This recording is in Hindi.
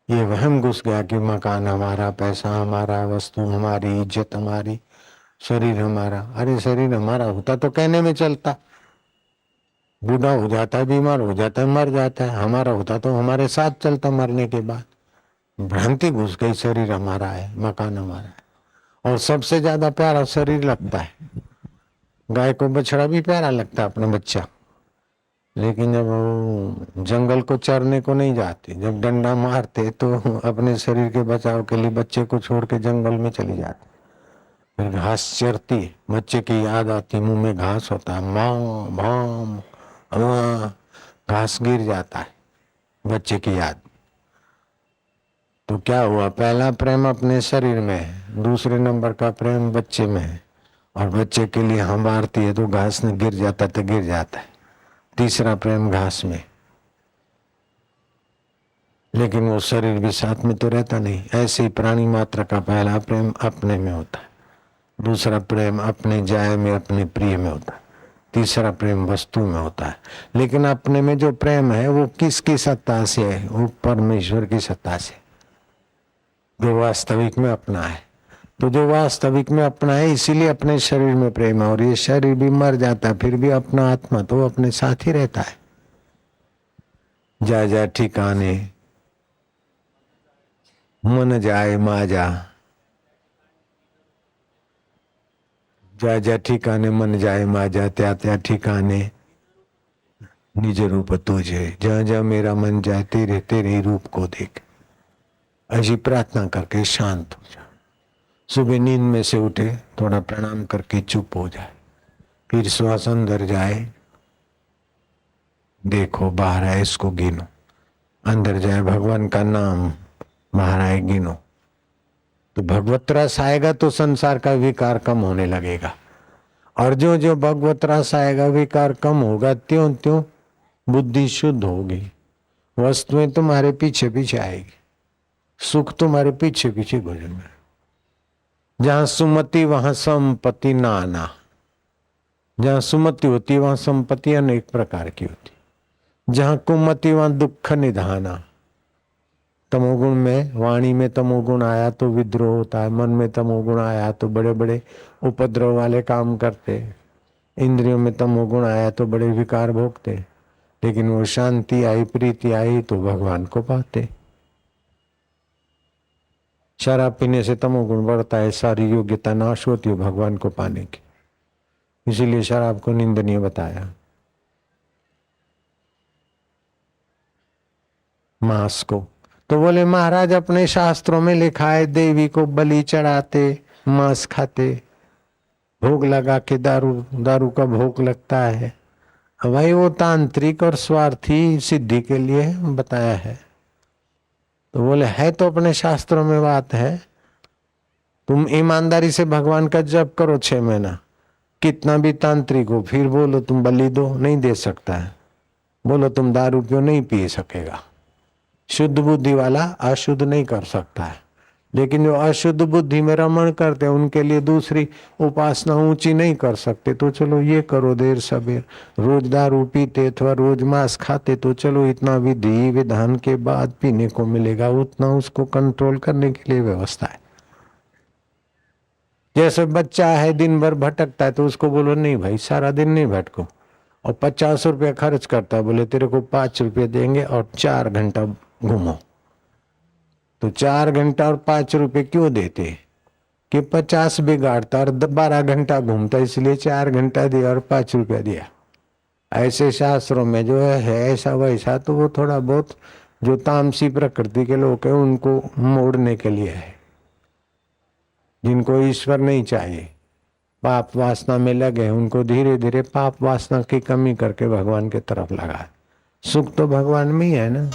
ये वहम घुस गया कि मकान हमारा, पैसा हमारा, वस्तु हमारी, इज्जत हमारी, शरीर हमारा। अरे शरीर हमारा होता तो कहने में चलता, बूढ़ा हो जाता है, बीमार हो जाता है, मर जाता है। हमारा होता तो हमारे साथ चलता मरने के बाद। भ्रांति घुस गई, शरीर हमारा है, मकान हमारा है। और सबसे ज्यादा प्यारा शरीर लगता है। गाय को बछड़ा भी प्यारा लगता है, अपना बच्चा। लेकिन जब वो जंगल को चरने को नहीं जाते, जब डंडा मारते तो अपने शरीर के बचाव के लिए बच्चे को छोड़ के जंगल में चली जाती। फिर घास चरती, बच्चे की याद आती, मुंह में घास होता है, माँ भाम, घास गिर जाता है, बच्चे की याद। तो क्या हुआ, पहला प्रेम अपने शरीर में है, दूसरे नंबर का प्रेम बच्चे में है। और बच्चे के लिए हमारती है तो घास में गिर जाता तो गिर जाता है। तीसरा प्रेम घास में। लेकिन वो शरीर भी साथ में तो रहता नहीं। ऐसे ही प्राणी मात्र का पहला प्रेम अपने में होता है, दूसरा प्रेम अपने जाय में, अपने प्रिय में होता है, तीसरा प्रेम वस्तु में होता है। लेकिन अपने में जो प्रेम है वो किसकी सत्ता से है? वो परमेश्वर की सत्ता से, जो वास्तविक में अपना है। तो जो वास्तविक में अपना है, इसीलिए अपने शरीर में प्रेम है। और ये शरीर भी मर जाता है, फिर भी अपना आत्मा तो अपने साथ ही रहता है। जा जा ठिकाने मन जाए माजा, जा जा ठिकाने मन जाए माजा, त्या त्या ठिकाने निज रूप तुझे। जहाँ जहाँ मेरा मन जाए तेरे तेरे ही रूप को देख। ऐसी प्रार्थना करके शांत हो जा। सुबह नींद में से उठे, थोड़ा प्रणाम करके चुप हो जाए, फिर श्वास अंदर जाए, देखो बाहर आए, इसको गिनो। अंदर जाए, भगवान का नाम बाहर आए, गिनो। तो भगवत रस आएगा तो संसार का विकार कम होने लगेगा। और जो जो भगवत रस आएगा, विकार कम होगा, त्यों त्यों बुद्धि शुद्ध होगी। वस्तुएं तुम्हारे पीछे पीछे आएगी, सुख तुम्हारे पीछे पीछे गुजरेंगे। जहां सुमति वहां संपत्ति ना आना। जहां सुमति होती वहां संपत्ति अनेक प्रकार की होती। जहां कुमति वहां दुख निधाना। तमोगुण में, वाणी में तमोगुण आया तो विद्रोह होता है, मन में तमोगुण आया तो बड़े बड़े उपद्रव वाले काम करते, इंद्रियों में तमोगुण आया तो बड़े विकार भोगते। लेकिन वो शांति आई, प्रीति आई तो भगवान को पाते। शराब पीने से तमोगुण बढ़ता है, सारी योग्यता नाश होती है भगवान को पाने की। इसीलिए शराब को निंदनीय बताया। मांस को तो बोले महाराज अपने शास्त्रों में लिखा है देवी को बलि चढ़ाते, मांस खाते, भोग लगा के दारू का भोग लगता है। भाई वो तांत्रिक और स्वार्थी सिद्धि के लिए बताया है। तो बोले है तो अपने शास्त्रों में बात है। तुम ईमानदारी से भगवान का जप करो 6 महीना, कितना भी तांत्रिक हो, फिर बोलो तुम बलि दो, नहीं दे सकता है। बोलो तुम दारू पियो, नहीं पी सकेगा। शुद्ध बुद्धि वाला अशुद्ध नहीं कर सकता है। लेकिन जो अशुद्ध बुद्धि में रमण करते हैं उनके लिए दूसरी उपासना ऊंची नहीं कर सकते। तो चलो ये करो देर सबेर। रोज दारू पीते अथवा रोज मांस खाते तो चलो इतना विधि विधान के बाद पीने को मिलेगा, उतना उसको कंट्रोल करने के लिए व्यवस्था है। जैसे बच्चा है दिन भर भटकता है तो उसको बोलो नहीं भाई सारा दिन नहीं भटको, और 50 रुपया खर्च करता है, बोले तेरे को 5 रुपये देंगे और 4 घंटा घूमो। तो 4 घंटा और 5 रुपये क्यों देते कि 50 बिगाड़ता और 12 घंटा घूमता, इसलिए 4 घंटा दिया और 5 रुपया दिया। ऐसे शास्त्रों में जो है ऐसा वैसा, तो वो थोड़ा बहुत जो तामसी प्रकृति के लोग हैं उनको मोड़ने के लिए है, जिनको ईश्वर नहीं चाहिए, पाप वासना में लगे, उनको धीरे धीरे पाप वासना की कमी करके भगवान की तरफ लगा। सुख तो भगवान में ही है ना।